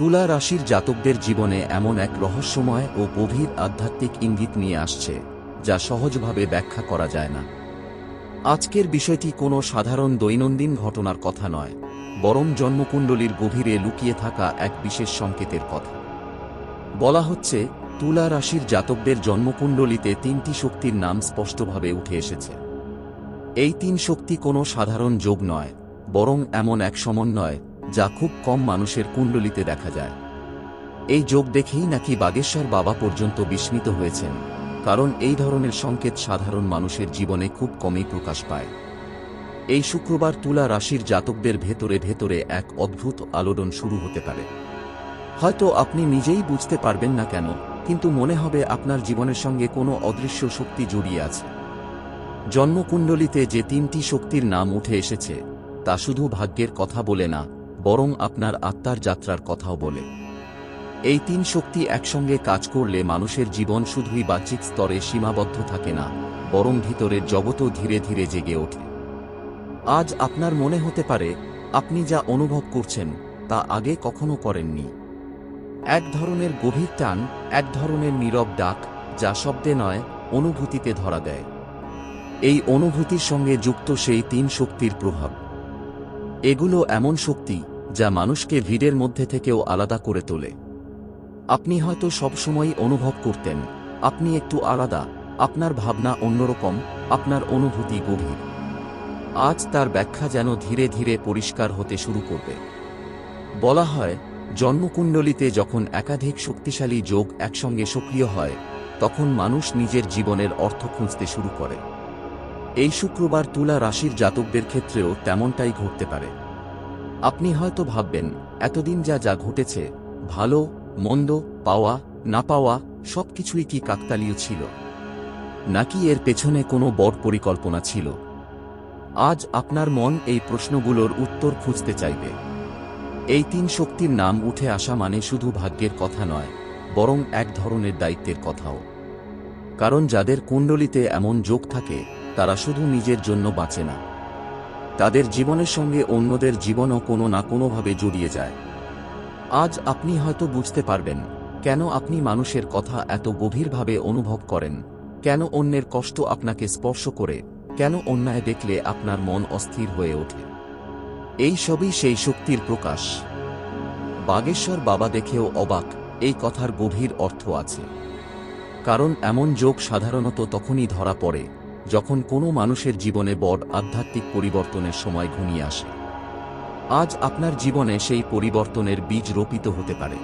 তুলা রাশির জাতকদের জীবনে এমন এক রহস্যময় ও গভীর আধ্যাত্মিক ইঙ্গিত নিয়ে আসছে যা সহজভাবে ব্যাখ্যা করা যায় না। আজকের বিষয়টি কোনো সাধারণ দৈনন্দিন ঘটনার কথা নয়, বরং জন্মকুণ্ডলীর গভীরে লুকিয়ে থাকা এক বিশেষ সংকেতের কথা। বলা হচ্ছে, তুলা রাশির জাতকদের জন্মকুণ্ডলীতে তিনটি শক্তির নাম স্পষ্টভাবে উঠে এসেছে। এই তিন শক্তি কোনো সাধারণ যোগ নয়, বরং এমন এক সমন্বয় যা খুব কম মানুষের কুণ্ডলিতে দেখা যায়। এই যোগ দেখেই নাকি বাগেশ্বর বাবা পর্যন্ত বিস্মিত হয়েছেন, কারণ এই ধরনের সংকেত সাধারণ মানুষের জীবনে খুব কমই প্রকাশ পায়। এই শুক্রবার তুলা রাশির জাতকদের ভেতরে ভেতরে এক অদ্ভুত আলোড়ন শুরু হতে পারে। হয়তো আপনি নিজেই বুঝতে পারবেন না কেন, কিন্তু মনে হবে আপনার জীবনের সঙ্গে কোনো অদৃশ্য শক্তি জড়িয়ে আছে। জন্মকুণ্ডলিতে যে তিনটি শক্তির নাম উঠে এসেছে তা শুধু ভাগ্যের কথা বলে না, বরং আপনার আত্মার যাত্রার কথাও বলে। এই তিন শক্তি একসঙ্গে কাজ করলে মানুষের জীবন শুধুই বাহ্যিক স্তরে সীমাবদ্ধ থাকে না, বরং ভিতরের জগতও ধীরে ধীরে জেগে ওঠে। আজ আপনার মনে হতে পারে আপনি যা অনুভব করছেন তা আগে কখনো করেননি। এক ধরনের গভীর টান, এক ধরনের নীরব ডাক, যা শব্দে নয়, অনুভূতিতে ধরা দেয়। এই অনুভূতির সঙ্গে যুক্ত সেই তিন শক্তির প্রভাব। এগুলো এমন শক্তি যা মানুষকে ভিড়ের মধ্যে থেকেও আলাদা করে তোলে। আপনি হয়তো সবসময়ই অনুভব করতেন আপনি একটু আলাদা, আপনার ভাবনা অন্যরকম, আপনার অনুভূতি গভীর। আজ তার ব্যাখ্যা যেন ধীরে ধীরে পরিষ্কার হতে শুরু করবে। বলা হয়, জন্মকুণ্ডলিতে যখন একাধিক শক্তিশালী যোগ একসঙ্গে সক্রিয় হয়, তখন মানুষ নিজের জীবনের অর্থ খুঁজতে শুরু করে। এই শুক্রবার তুলা রাশির জাতকদের ক্ষেত্রেও তেমনটাই ঘটতে পারে। আপনি হয়তো ভাববেন, এতদিন যা যা ঘটেছে, ভালো মন্দ, পাওয়া না পাওয়া, সবকিছুই কি কাকতালীয় ছিল, নাকি এর পেছনে কোনো বড় পরিকল্পনা ছিল? আজ আপনার মন এই প্রশ্নগুলোর উত্তর খুঁজতে চাইবে। এই তিন শক্তির নাম উঠে আসা মানে শুধু ভাগ্যের কথা নয়, বরং এক ধরনের দায়িত্বের কথাও। কারণ যাদের কুণ্ডলিতে এমন যোগ থাকে তারা শুধু নিজের জন্য বাঁচে না, তাদের জীবনের সঙ্গে অন্যদের জীবনও কোনো না কোনোভাবে জড়িয়ে যায়। আজ আপনি হয়তো বুঝতে পারবেন কেন আপনি মানুষের কথা এত গভীরভাবে অনুভব করেন, কেন অন্যের কষ্ট আপনাকে স্পর্শ করে, কেন অন্যায় দেখলে আপনার মন অস্থির হয়ে ওঠে। এই সবই সেই শক্তির প্রকাশ। বাগেশ্বর বাবা দেখেও অবাক, এই কথার গভীর অর্থ আছে। কারণ এমন যোগ সাধারণত তখনই ধরা পড়ে যখন কোনো মানুষের জীবনে বড় আধ্যাত্মিক পরিবর্তনের সময় ঘনিয়ে আসে। আজ আপনার জীবনে সেই পরিবর্তনের বীজ রোপিত হতে পারে।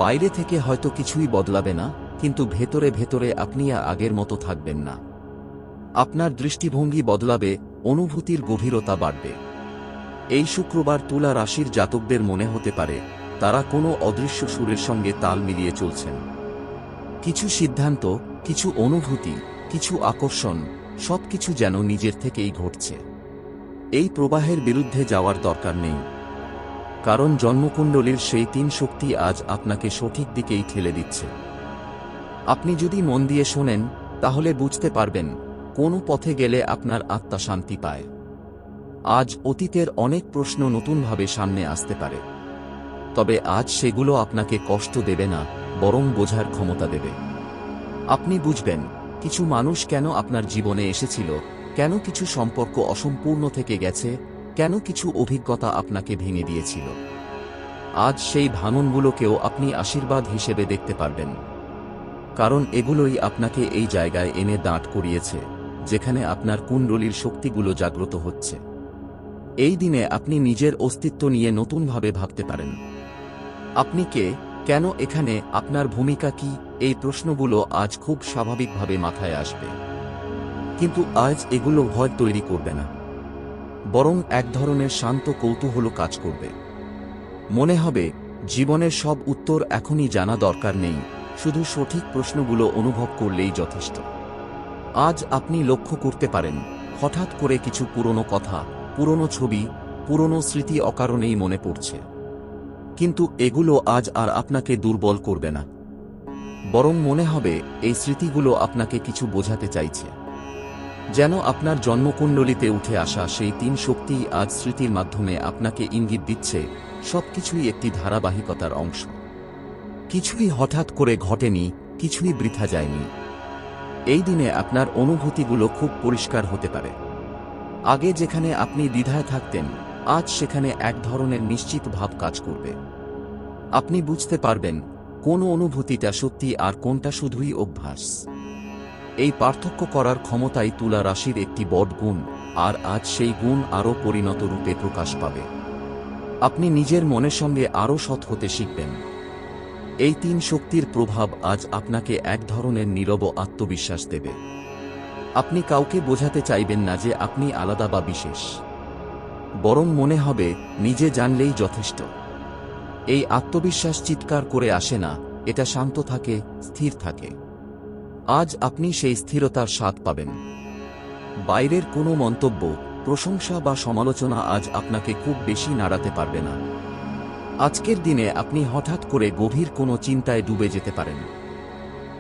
বাইরে থেকে হয়তো কিছুই বদলাবে না, কিন্তু ভেতরে ভেতরে আপনি আগের মতো থাকবেন না। আপনার দৃষ্টিভঙ্গি বদলাবে, অনুভূতির গভীরতা বাড়বে। এই শুক্রবার তুলা রাশির জাতকদের মনে হতে পারে তারা কোনো অদৃশ্য সুরের সঙ্গে তাল মিলিয়ে চলছেন। কিছু সিদ্ধান্ত, কিছু অনুভূতি, কিছু আকর্ষণ, সবকিছু যেন নিজের থেকেই ঘটছে। এই প্রবাহের বিরুদ্ধে যাওয়ার দরকার নেই, কারণ জন্মকুণ্ডলীর সেই তিন শক্তি আজ আপনাকে সঠিক দিকেই ঠেলে দিচ্ছে। আপনি যদি মন দিয়ে শোনেন, তাহলে বুঝতে পারবেন কোন পথে গেলে আপনার আত্মা শান্তি পায়। আজ অতীতের অনেক প্রশ্ন নতুনভাবে সামনে আসতে পারে, তবে আজ সেগুলো আপনাকে কষ্ট দেবে না, বরং বোঝার ক্ষমতা দেবে। আপনি বুঝবেন কিছু মানুষ কেন আপনার জীবনে এসেছিল, কেন কিছু সম্পর্ক অসম্পূর্ণ থেকে গেছে, কেন কিছু অভিজ্ঞতা আপনাকে ভেঙে দিয়েছিল। আজ সেই ভাঙনগুলোকেও আপনি আশীর্বাদ হিসেবে দেখতে পারবেন, কারণ এগুলোই আপনাকে এই জায়গায় এনে দাঁড় করিয়েছে যেখানে আপনার কুণ্ডলীর শক্তিগুলো জাগ্রত হচ্ছে। এই দিনে আপনি নিজের অস্তিত্ব নিয়ে নতুনভাবে ভাবতে পারেন। আপনি কে, কেন এখানে, আপনার ভূমিকা কি, এই প্রশ্নগুলো আজ খুব স্বাভাবিকভাবে মাথায় আসবে। কিন্তু আজ এগুলো ভয় তৈরি করবে না, বরং এক ধরনের শান্ত কৌতূহল কাজ করবে। মনে হবে জীবনের সব উত্তর এখনই জানা দরকার নেই, শুধু সঠিক প্রশ্নগুলো অনুভব করলেই যথেষ্ট। আজ আপনি লক্ষ্য করতে পারেন হঠাৎ করে কিছু পুরনো কথা, পুরনো ছবি, পুরনো স্মৃতি অকারণেই মনে পড়ছে। কিন্তু এগুলো আজ আর আপনাকে দুর্বল করবে না, বরং মনে হবে এই স্মৃতিগুলো আপনাকে কিছু বোঝাতে চাইছে। যেন আপনার জন্মকুণ্ডলিতে উঠে আসা সেই তিন শক্তি আজ স্মৃতির মাধ্যমে আপনাকে ইঙ্গিত দিচ্ছে সবকিছুই একটি ধারাবাহিকতার অংশ। কিছুই হঠাৎ করে ঘটেনি, কিছুই বৃথা যায়নি। এই দিনে আপনার অনুভূতিগুলো খুব পরিষ্কার হতে পারে। আগে যেখানে আপনি দ্বিধায় থাকতেন, আজ সেখানে এক ধরনের নিশ্চিত ভাব কাজ করবে। আপনি বুঝতে পারবেন কোন অনুভূতিটা সত্যি আর কোনটা শুধুই অভ্যাস। এই পার্থক্য করার ক্ষমতাই তুলা রাশির একটি বড় গুণ, আর আজ সেই গুণ আরও পরিণত রূপে প্রকাশ পাবে। আপনি নিজের মনের সঙ্গে আরও সৎ হতে শিখবেন। এই তিন শক্তির প্রভাব আজ আপনাকে এক ধরনের নীরব আত্মবিশ্বাস দেবে। আপনি কাউকে বোঝাতে চাইবেন না যে আপনি আলাদা বা বিশেষ, বরং মনে হবে নিজে জানলেই যথেষ্ট। এই আত্মবিশ্বাস চিৎকার করে আসে না, এটা শান্ত থাকে, স্থির থাকে। আজ আপনি সেই স্থিরতার স্বাদ পাবেন। বাইরের কোনো মন্তব্য, প্রশংসা বা সমালোচনা আজ আপনাকে খুব বেশি নাড়াতে পারবে না। আজকের দিনে আপনি হঠাৎ করে গভীর কোনো চিন্তায় ডুবে যেতে পারেন।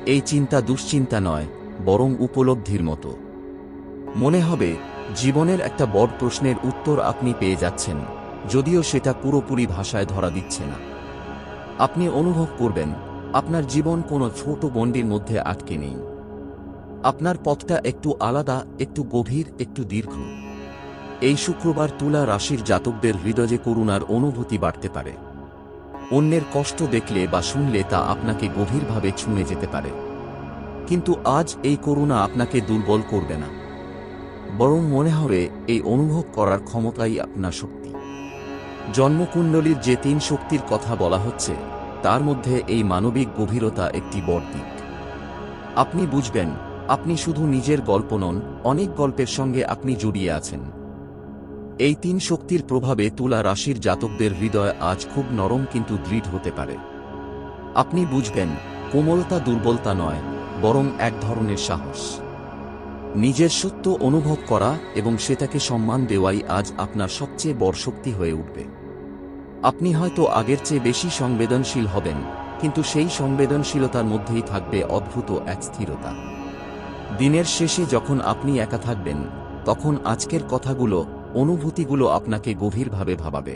এই চিন্তা দুশ্চিন্তা নয়, বরং উপলব্ধির মতো। মনে হবে জীবনের একটা বড় প্রশ্নের উত্তর আপনি পেয়ে যাচ্ছেন, যদিও সেটা পুরোপুরি ভাষায় ধরা দিচ্ছে না। আপনি অনুভব করবেন আপনার জীবন কোনো ছোট গণ্ডির মধ্যে আটকে নেই। আপনার পথটা একটু আলাদা, একটু গভীর, একটু দীর্ঘ। এই শুক্রবার তুলা রাশির জাতকদের হৃদয়ে করুণার অনুভূতি বাড়তে পারে। অন্যের কষ্ট দেখলে বা শুনলে তা আপনাকে গভীরভাবে ছুঁয়ে যেতে পারে। কিন্তু আজ এই করুণা আপনাকে দুর্বল করবে না, বরং মনে হবে এই অনুভব করার ক্ষমতাই আপনার শক্তি। জন্মকুণ্ডলীর যে তিন শক্তির কথা বলা হচ্ছে, তার মধ্যে এই মানবিক গভীরতা একটি বড় দিক। আপনি বুঝবেন আপনি শুধু নিজের গল্প নন, অনেক গল্পের সঙ্গে আপনি জড়িয়ে আছেন। এই তিন শক্তির প্রভাবে তুলা রাশির জাতকদের হৃদয় আজ খুব নরম কিন্তু দৃঢ় হতে পারে। আপনি বুঝবেন কোমলতা দুর্বলতা নয়, বরং এক ধরনের সাহস। নিজের সত্য অনুভব করা এবং সেটাকে সম্মান দেওয়াই আজ আপনার সবচেয়ে বড় শক্তি হয়ে উঠবে। আপনি হয়তো আগের চেয়ে বেশি সংবেদনশীল হবেন, কিন্তু সেই সংবেদনশীলতার মধ্যেই থাকবে অদ্ভুত এক স্থিরতা। দিনের শেষে যখন আপনি একা থাকবেন, তখন আজকের কথাগুলো, অনুভূতিগুলো আপনাকে গভীরভাবে ভাবাবে।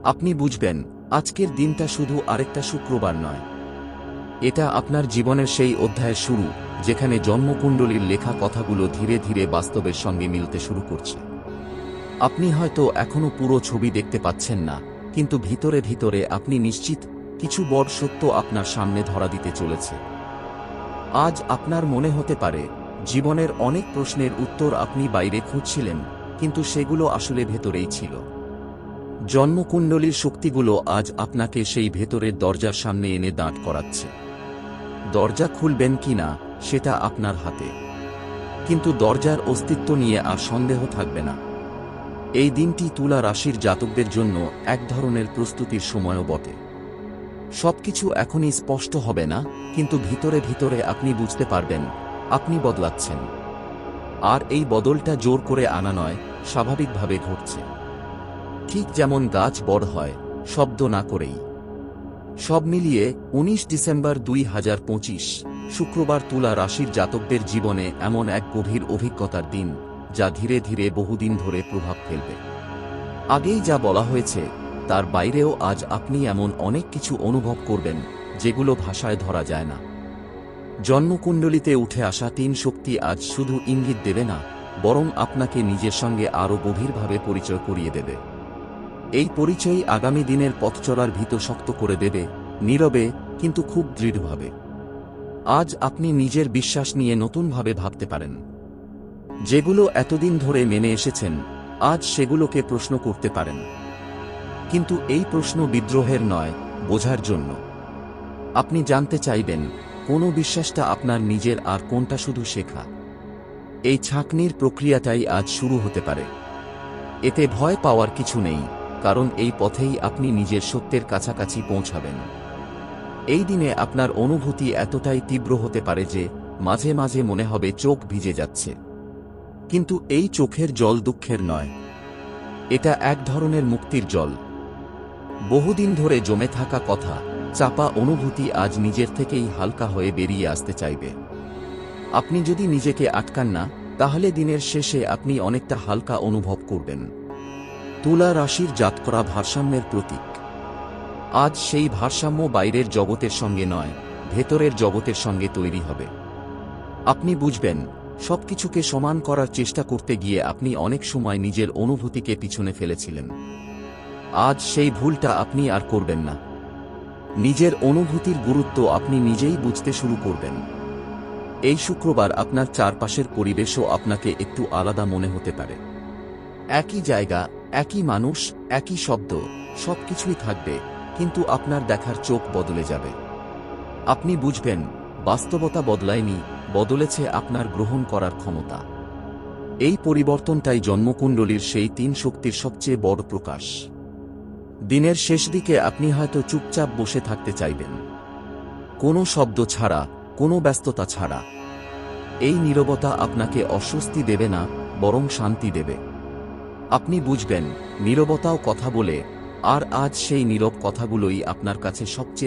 আপনি বুঝবেন আজকের দিনটা শুধু আরেকটা শুক্রবার নয়, এটা আপনার জীবনের সেই অধ্যায়ের শুরু, যেখানে জন্মকুণ্ডলীর লেখা কথাগুলো ধীরে ধীরে বাস্তবের সঙ্গে মিলতে শুরু করছে। আপনি হয়তো এখনো পুরো ছবি দেখতে পাচ্ছেন না, কিন্তু ভিতরে ভিতরে আপনি নিশ্চিত কিছু বড় সত্য আপনার সামনে ধরা দিতে চলেছে। আজ আপনার মনে হতে পারে জীবনের অনেক প্রশ্নের উত্তর আপনি বাইরে খুঁজছিলেন, কিন্তু সেগুলো আসলে ভেতরেই ছিল। জন্মকুণ্ডলীর শক্তিগুলো আজ আপনাকে সেই ভেতরের দরজার সামনে এনে দাঁড় করাচ্ছে। দরজা খুলবেন কিনা সেটা আপনার হাতে, কিন্তু দরজার অস্তিত্ব নিয়ে আর সন্দেহ থাকবে না। এই দিনটি তুলা রাশির জাতকদের জন্য এক ধরনের প্রস্তুতির সময়ও বটে। সবকিছু এখনই স্পষ্ট হবে না, কিন্তু ভিতরে ভিতরে আপনি বুঝতে পারবেন আপনি বদলাচ্ছেন। আর এই বদলটা জোর করে আনা নয়, স্বাভাবিকভাবে ঘটছে। ঠিক যেমন গাছ বড় হয় শব্দ না করেই। সব মিলিয়ে 19 ডিসেম্বর 2025 শুক্রবার তুলা রাশির জাতকদের জীবনে এমন এক গভীর অভিজ্ঞতার দিন, যা ধীরে ধীরে বহুদিন ধরে প্রভাব ফেলবে। আগেই যা বলা হয়েছে তার বাইরেও আজ আপনি এমন অনেক কিছু অনুভব করবেন যেগুলো ভাষায় ধরা যায় না। জন্মকুণ্ডলিতে উঠে আসা তিন শক্তি আজ শুধু ইঙ্গিত দেবে না, বরং আপনাকে নিজের সঙ্গে আরও গভীরভাবে পরিচয় করিয়ে দেবে। এই পরিচয় আগামী দিনের পথ চলার ভিত শক্ত করে দেবে, নীরবে কিন্তু খুব দৃঢ়ভাবে। আজ আপনি নিজের বিশ্বাস নিয়ে নতুনভাবে ভাবতে পারেন। যেগুলো এতদিন ধরে মেনে এসেছেন, আজ সেগুলোকে প্রশ্ন করতে পারেন। কিন্তু এই প্রশ্ন বিদ্রোহের নয়, বোঝার জন্য। আপনি জানতে চাইবেন কোন বিশ্বাসটা আপনার নিজের আর কোনটা শুধু শেখা। এই ছাঁকনির প্রক্রিয়াটাই আজ শুরু হতে পারে। এতে ভয় পাওয়ার কিছু নেই, কারণ এই পথেই আপনি নিজের সত্যের কাছাকাছি পৌঁছাবেন। এই দিনে আপনার অনুভূতি এতটাই তীব্র হতে পারে যে মাঝে মাঝে মনে হবে চোখ ভিজে যাচ্ছে। কিন্তু এই চোখের জল দুঃখের নয়, এটা এক ধরনের মুক্তির জল। বহুদিন ধরে জমে থাকা কথা, চাপা অনুভূতি আজ নিজের থেকেই হালকা হয়ে বেরিয়ে আসতে চাইবে। আপনি যদি নিজেকে আটকান না, তাহলে দিনের শেষে আপনি অনেকটা হালকা অনুভব করবেন। তুলা রাশির জাতকরা ভারসাম্যের প্রতীক। আজ সেই ভারসাম্য বাইরের জগতের সঙ্গে নয়, ভেতরের জগতের সঙ্গে তৈরি হবে। আপনি বুঝবেন, সবকিছুকে সমান করার চেষ্টা করতে গিয়ে আপনি অনেক সময় নিজের অনুভূতিকে পিছনে ফেলেছিলেন। আজ সেই ভুলটা আপনি আর করবেন না। নিজের অনুভূতির গুরুত্ব আপনি নিজেই বুঝতে শুরু করবেন। এই শুক্রবার আপনার চারপাশের পরিবেশও আপনাকে একটু আলাদা মনে হতে পারে। একই জায়গা, একই মানুষ, একই শব্দ, সবকিছুই থাকবে, কিন্তু আপনার দেখার চোখ বদলে যাবে। আপনি বুঝবেন, বাস্তবতা বদলায়নি, বদলেছে আপনার গ্রহণ করার ক্ষমতা। এই পরিবর্তনটাই জন্মকুণ্ডলীর সেই 3 শক্তির সবচেয়ে বড় প্রকাশ। দিনের শেষ দিকে আপনি হয়তো চুপচাপ বসে থাকতে চাইবেন, কোনো শব্দ ছাড়া, কোনো ব্যস্ততা ছাড়া। এই নীরবতা আপনাকে অস্বস্তি দেবে না, বরং শান্তি দেবে। আপনি বুঝবেন, নীরবতাও কথা বলে, আর আজ সেই নীরব কথাগুলোই আপনার কাছে সবচেয়ে